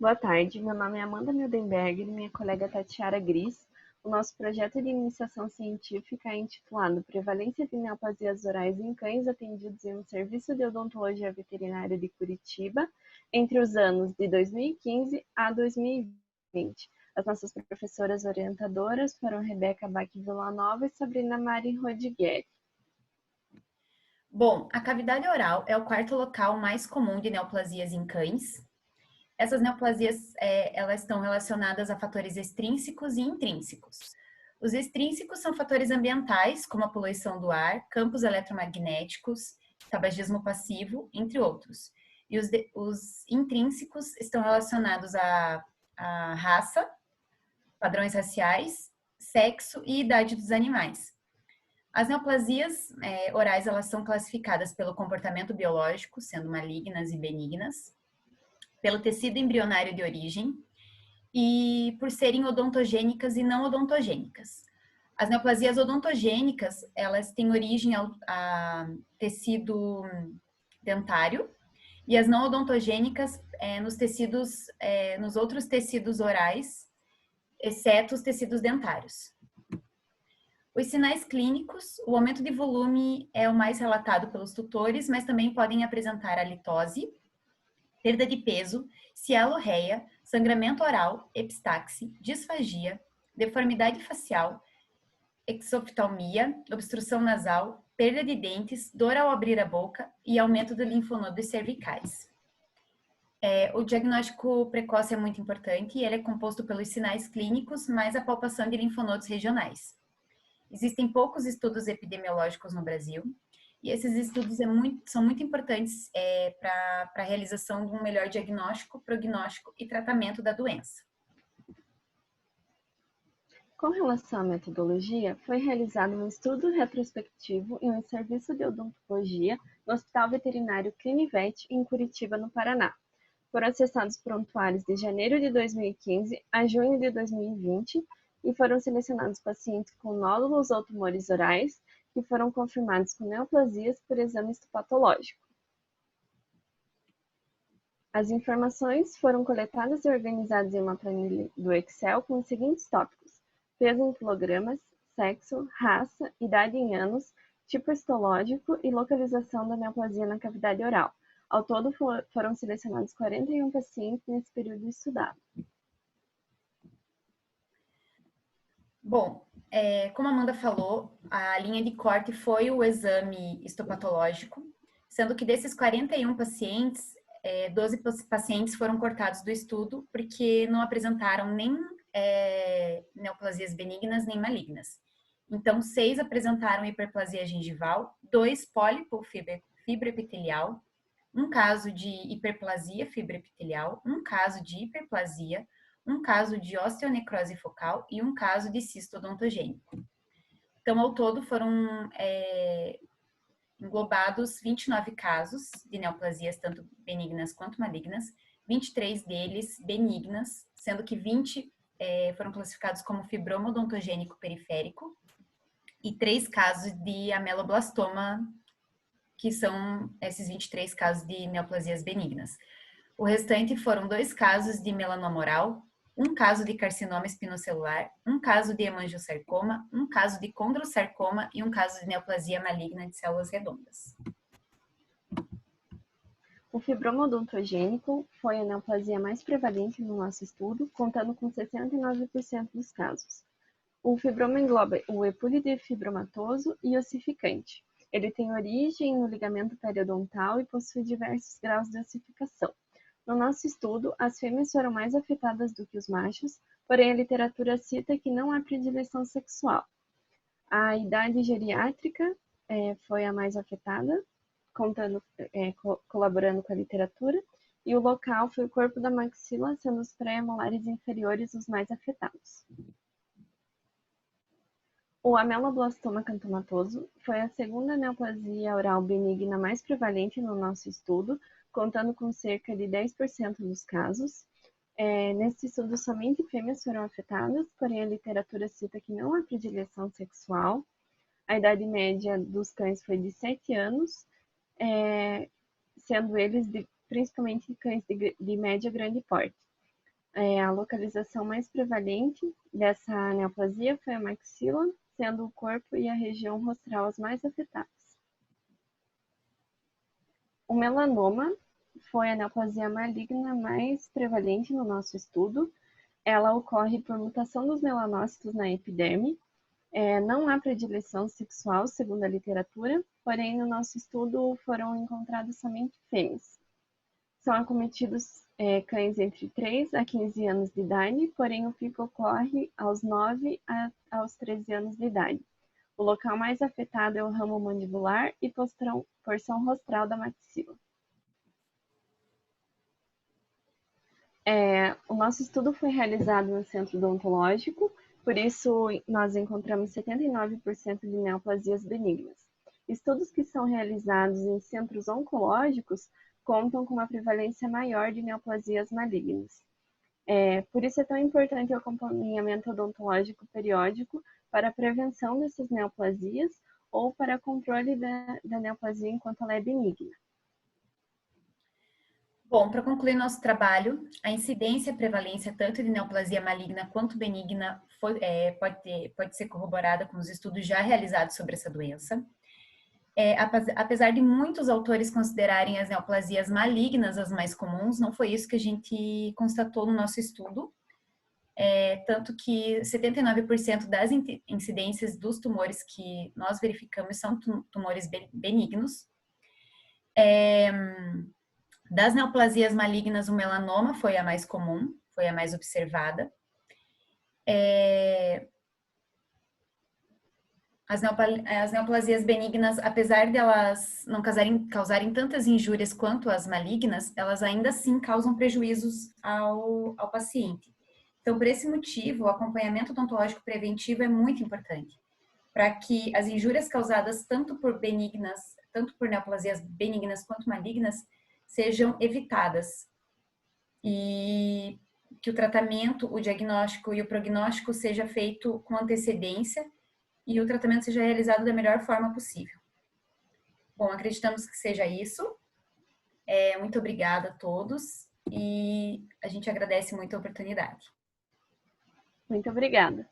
Boa tarde, meu nome é Amanda Mildenberger e minha colega Tatiara Gris. O nosso projeto de iniciação científica é intitulado Prevalência de neoplasias orais em cães atendidos em um serviço de odontologia veterinária de Curitiba entre os anos de 2015 a 2020. As nossas professoras orientadoras foram Rebeca Bach Villanova e Sabrina Mari Rodigueri. Bom, a cavidade oral é o quarto local mais comum de neoplasias em cães. Essas neoplasias, elas estão relacionadas a fatores extrínsecos e intrínsecos. Os extrínsecos são fatores ambientais, como a poluição do ar, campos eletromagnéticos, tabagismo passivo, entre outros. E os intrínsecos estão relacionados à raça, padrões raciais, sexo e idade dos animais. As neoplasias orais, elas são classificadas pelo comportamento biológico, sendo malignas e benignas, pelo tecido embrionário de origem e por serem odontogênicas e não odontogênicas. As neoplasias odontogênicas, elas têm origem a tecido dentário e as não odontogênicas nos outros tecidos orais, exceto os tecidos dentários. Os sinais clínicos, o aumento de volume é o mais relatado pelos tutores, mas também podem apresentar halitose, perda de peso, cialorreia, sangramento oral, epistaxe, disfagia, deformidade facial, exoftalmia, obstrução nasal, perda de dentes, dor ao abrir a boca e aumento do linfonodos cervicais. O diagnóstico precoce é muito importante e ele é composto pelos sinais clínicos mais a palpação de linfonodos regionais. Existem poucos estudos epidemiológicos no Brasil, e esses estudos são muito importantes para a realização de um melhor diagnóstico, prognóstico e tratamento da doença. Com relação à metodologia, foi realizado um estudo retrospectivo em um serviço de odontologia no Hospital Veterinário Clinivet, em Curitiba, no Paraná. Foram acessados prontuários de janeiro de 2015 a junho de 2020 e foram selecionados pacientes com nódulos ou tumores orais que foram confirmados com neoplasias por exame histopatológico. As informações foram coletadas e organizadas em uma planilha do Excel com os seguintes tópicos: peso em quilogramas, sexo, raça, idade em anos, tipo histológico e localização da neoplasia na cavidade oral. Ao todo, foram selecionados 41 pacientes nesse período estudado. Bom, como a Amanda falou, a linha de corte foi o exame histopatológico, sendo que desses 41 pacientes, 12 pacientes foram cortados do estudo porque não apresentaram nem neoplasias benignas nem malignas. Então, 6 apresentaram hiperplasia gengival, 2 pólipo fibroepitelial, um caso de hiperplasia fibroepitelial, um caso de hiperplasia, um caso de osteonecrose focal e um caso de cisto odontogênico. Então, ao todo, foram englobados 29 casos de neoplasias, tanto benignas quanto malignas, 23 deles benignas, sendo que 20 foram classificados como fibroma odontogênico periférico e 3 casos de ameloblastoma, que são esses 23 casos de neoplasias benignas. O restante foram 2 casos de melanoma oral, um caso de carcinoma espinocelular, um caso de hemangiosarcoma, um caso de condrosarcoma e um caso de neoplasia maligna de células redondas. O fibroma odontogênico foi a neoplasia mais prevalente no nosso estudo, contando com 69% dos casos. O fibroma engloba o epúlide fibromatoso e ossificante. Ele tem origem no ligamento periodontal e possui diversos graus de ossificação. No nosso estudo, as fêmeas foram mais afetadas do que os machos, porém a literatura cita que não há predileção sexual. A idade geriátrica foi a mais afetada, colaborando com a literatura, e o local foi o corpo da maxila, sendo os pré-molares inferiores os mais afetados. O ameloblastoma cantomatoso foi a segunda neoplasia oral benigna mais prevalente no nosso estudo, contando com cerca de 10% dos casos. Nesse estudo, somente fêmeas foram afetadas, porém a literatura cita que não há predileção sexual. A idade média dos cães foi de 7 anos, sendo eles principalmente cães de média grande porte. A localização mais prevalente dessa neoplasia foi a maxila, sendo o corpo e a região rostral as mais afetadas. O melanoma foi a neoplasia maligna mais prevalente no nosso estudo. Ela ocorre por mutação dos melanócitos na epiderme. Não há predileção sexual, segundo a literatura, porém, no nosso estudo foram encontradas somente fêmeas. São acometidos cães entre 3 a 15 anos de idade, porém o pico ocorre aos 9 aos 13 anos de idade. O local mais afetado é o ramo mandibular e porção rostral da maxila. O nosso estudo foi realizado no centro odontológico, por isso nós encontramos 79% de neoplasias benignas. Estudos que são realizados em centros oncológicos contam com uma prevalência maior de neoplasias malignas. Por isso é tão importante o acompanhamento odontológico periódico para a prevenção dessas neoplasias ou para controle da neoplasia enquanto ela é benigna. Bom, para concluir nosso trabalho, a incidência e a prevalência tanto de neoplasia maligna quanto benigna pode ser corroborada com os estudos já realizados sobre essa doença. Apesar de muitos autores considerarem as neoplasias malignas as mais comuns, não foi isso que a gente constatou no nosso estudo. Tanto que 79% das incidências dos tumores que nós verificamos são tumores benignos. Das neoplasias malignas, o melanoma foi a mais comum, foi a mais observada. As neoplasias benignas, apesar de elas não causarem tantas injúrias quanto as malignas, elas ainda assim causam prejuízos ao paciente. Então, por esse motivo, o acompanhamento odontológico preventivo é muito importante, para que as injúrias causadas tanto por neoplasias benignas quanto malignas sejam evitadas e que o tratamento, o diagnóstico e o prognóstico seja feito com antecedência e o tratamento seja realizado da melhor forma possível. Bom, acreditamos que seja isso. Muito obrigada a todos e a gente agradece muito a oportunidade. Muito obrigada.